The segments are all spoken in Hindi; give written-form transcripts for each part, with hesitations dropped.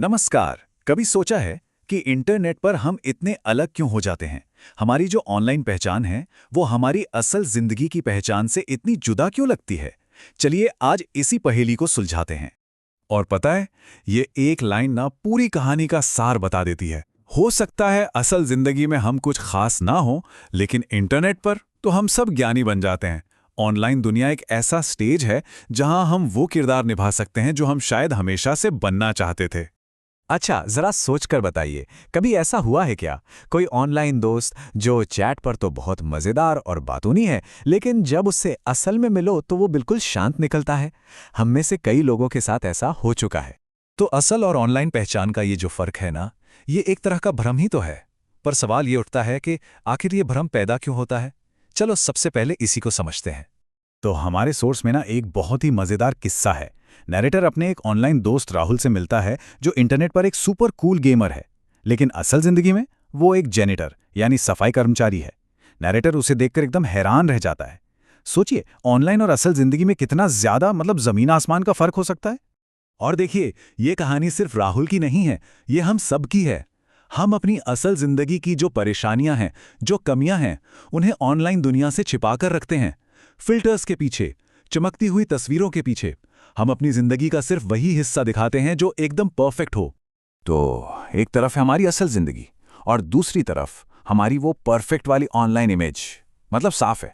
नमस्कार। कभी सोचा है कि इंटरनेट पर हम इतने अलग क्यों हो जाते हैं? हमारी जो ऑनलाइन पहचान है वो हमारी असल जिंदगी की पहचान से इतनी जुदा क्यों लगती है? चलिए आज इसी पहेली को सुलझाते हैं। और पता है, ये एक लाइन ना पूरी कहानी का सार बता देती है। हो सकता है असल जिंदगी में हम कुछ खास ना हो, लेकिन इंटरनेट पर तो हम सब ज्ञानी बन जाते हैं। ऑनलाइन दुनिया एक ऐसा स्टेज है जहां हम वो किरदार निभा सकते हैं जो हम शायद हमेशा से बनना चाहते थे। अच्छा, जरा सोच कर बताइए, कभी ऐसा हुआ है क्या? कोई ऑनलाइन दोस्त जो चैट पर तो बहुत मजेदार और बातूनी है, लेकिन जब उससे असल में मिलो तो वो बिल्कुल शांत निकलता है। हम में से कई लोगों के साथ ऐसा हो चुका है। तो असल और ऑनलाइन पहचान का ये जो फर्क है ना, ये एक तरह का भ्रम ही तो है। पर सवाल ये उठता है कि आखिर ये भ्रम पैदा क्यों होता है? चलो सबसे पहले इसी को समझते हैं। तो हमारे सोर्स में ना एक बहुत ही मजेदार किस्सा है। नैरेटर अपने एक ऑनलाइन दोस्त राहुल से मिलता है जो इंटरनेट पर एक सुपर कूल गेमर है, लेकिन असल जिंदगी में वो एक जेनिटर यानी सफाई कर्मचारी है। नैरेटर उसे देखकर एकदम हैरान रह जाता है। सोचिए, ऑनलाइन और असल जिंदगी में कितना ज्यादा जमीन आसमान का फर्क हो सकता है। और देखिए, ये कहानी सिर्फ राहुल की नहीं है, ये हम सब की है। हम अपनी असल जिंदगी की जो परेशानियां हैं, जो कमियां हैं, उन्हें ऑनलाइन दुनिया से छिपाकर रखते हैं। फिल्टर्स के पीछे, चमकती हुई तस्वीरों के पीछे हम अपनी जिंदगी का सिर्फ वही हिस्सा दिखाते हैं जो एकदम परफेक्ट हो। तो एक तरफ है हमारी असल जिंदगी और दूसरी तरफ हमारी वो परफेक्ट वाली ऑनलाइन इमेज। मतलब साफ है,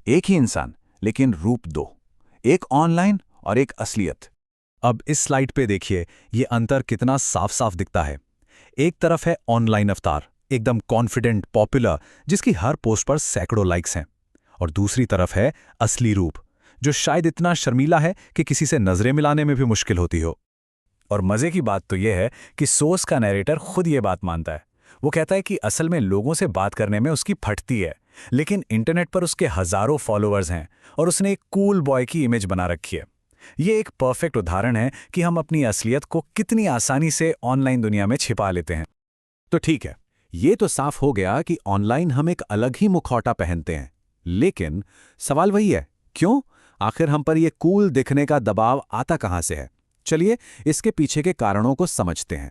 एक ही इंसान लेकिन रूप दो, एक ऑनलाइन और एक असलियत। अब इस स्लाइड पे देखिए, ये अंतर कितना साफ साफ दिखता है। एक तरफ है ऑनलाइन अवतार, एकदम कॉन्फिडेंट, पॉपुलर, जिसकी हर पोस्ट पर सैकड़ों लाइक्स हैं। और दूसरी तरफ है असली रूप, जो शायद इतना शर्मीला है कि किसी से नजरें मिलाने में भी मुश्किल होती हो। और मजे की बात तो यह है कि सोर्स का नैरेटर खुद ये बात मानता है। वो कहता है कि असल में लोगों से बात करने में उसकी फटती है, लेकिन इंटरनेट पर उसके हजारों फॉलोअर्स हैं और उसने एक कूल बॉय की इमेज बना रखी है। ये एक परफेक्ट उदाहरण है कि हम अपनी असलियत को कितनी आसानी से ऑनलाइन दुनिया में छिपा लेते हैं। तो ठीक है, ये तो साफ हो गया कि ऑनलाइन हम एक अलग ही मुखौटा पहनते हैं, लेकिन सवाल वही है, क्यों? आखिर हम पर यह कूल दिखने का दबाव आता कहां से है? चलिए इसके पीछे के कारणों को समझते हैं।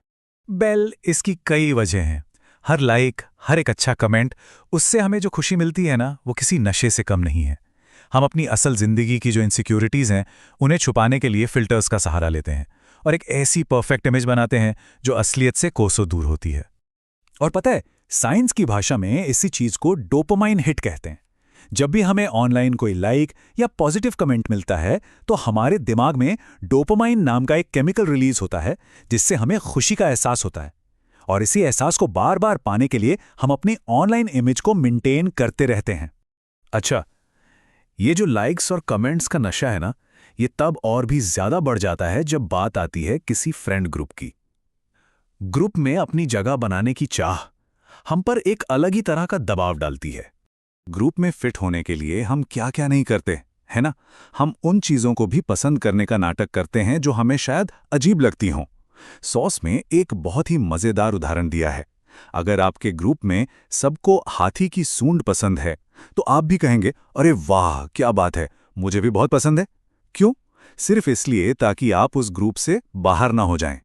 इसकी कई वजह हैं। हर लाइक, हर एक अच्छा कमेंट, उससे हमें जो खुशी मिलती है ना, वो किसी नशे से कम नहीं है। हम अपनी असल जिंदगी की जो इनसिक्योरिटीज हैं, उन्हें छुपाने के लिए फिल्टर्स का सहारा लेते हैं और एक ऐसी परफेक्ट इमेज बनाते हैं जो असलियत से कोसों दूर होती है। और पता है, साइंस की भाषा में इसी चीज को डोपामाइन हिट कहते हैं। जब भी हमें ऑनलाइन कोई लाइक या पॉजिटिव कमेंट मिलता है, तो हमारे दिमाग में डोपामाइन नाम का एक केमिकल रिलीज होता है, जिससे हमें खुशी का एहसास होता है। और इसी एहसास को बार बार पाने के लिए हम अपनी ऑनलाइन इमेज को मेंटेन करते रहते हैं। अच्छा, ये जो लाइक्स और कमेंट्स का नशा है ना, ये तब और भी ज्यादा बढ़ जाता है जब बात आती है किसी फ्रेंड ग्रुप की। ग्रुप में अपनी जगह बनाने की चाह हम पर एक अलग ही तरह का दबाव डालती है। ग्रुप में फिट होने के लिए हम क्या क्या नहीं करते, है ना? हम उन चीजों को भी पसंद करने का नाटक करते हैं जो हमें शायद अजीब लगती हों। सॉस में एक बहुत ही मजेदार उदाहरण दिया है। अगर आपके ग्रुप में सबको हाथी की सूंड पसंद है, तो आप भी कहेंगे, अरे वाह क्या बात है, मुझे भी बहुत पसंद है। क्यों? सिर्फ इसलिए ताकि आप उस ग्रुप से बाहर ना हो जाएं।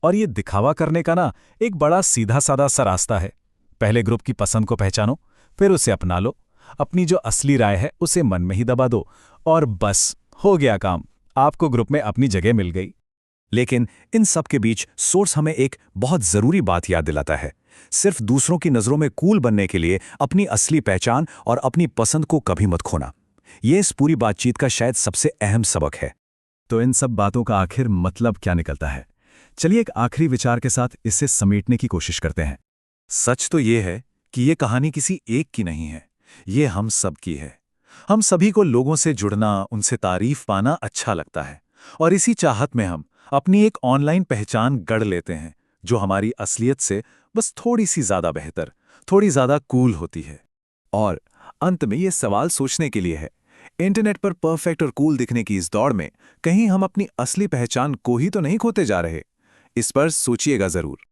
और ये दिखावा करने का ना एक बड़ा सीधा साधा सा रास्ता है। पहले ग्रुप की पसंद को पहचानो, फिर उसे अपना लो, अपनी जो असली राय है उसे मन में ही दबा दो, और बस हो गया काम, आपको ग्रुप में अपनी जगह मिल गई। लेकिन इन सब के बीच सोर्स हमें एक बहुत जरूरी बात याद दिलाता है। सिर्फ दूसरों की नजरों में कूल बनने के लिए अपनी असली पहचान और अपनी पसंद को कभी मत खोना। यह इस पूरी बातचीत का शायद सबसे अहम सबक है। तो इन सब बातों का आखिर मतलब क्या निकलता है? चलिए एक आखिरी विचार के साथ इसे समेटने की कोशिश करते हैं। सच तो यह है कि यह कहानी किसी एक की नहीं है, ये हम सब की है। हम सभी को लोगों से जुड़ना, उनसे तारीफ पाना अच्छा लगता है, और इसी चाहत में हम अपनी एक ऑनलाइन पहचान गढ़ लेते हैं जो हमारी असलियत से बस थोड़ी सी ज्यादा बेहतर, थोड़ी ज्यादा कूल होती है। और अंत में ये सवाल सोचने के लिए है, इंटरनेट पर परफेक्ट और कूल दिखने की इस दौड़ में कहीं हम अपनी असली पहचान को ही तो नहीं खोते जा रहे? इस पर सोचिएगा जरूर।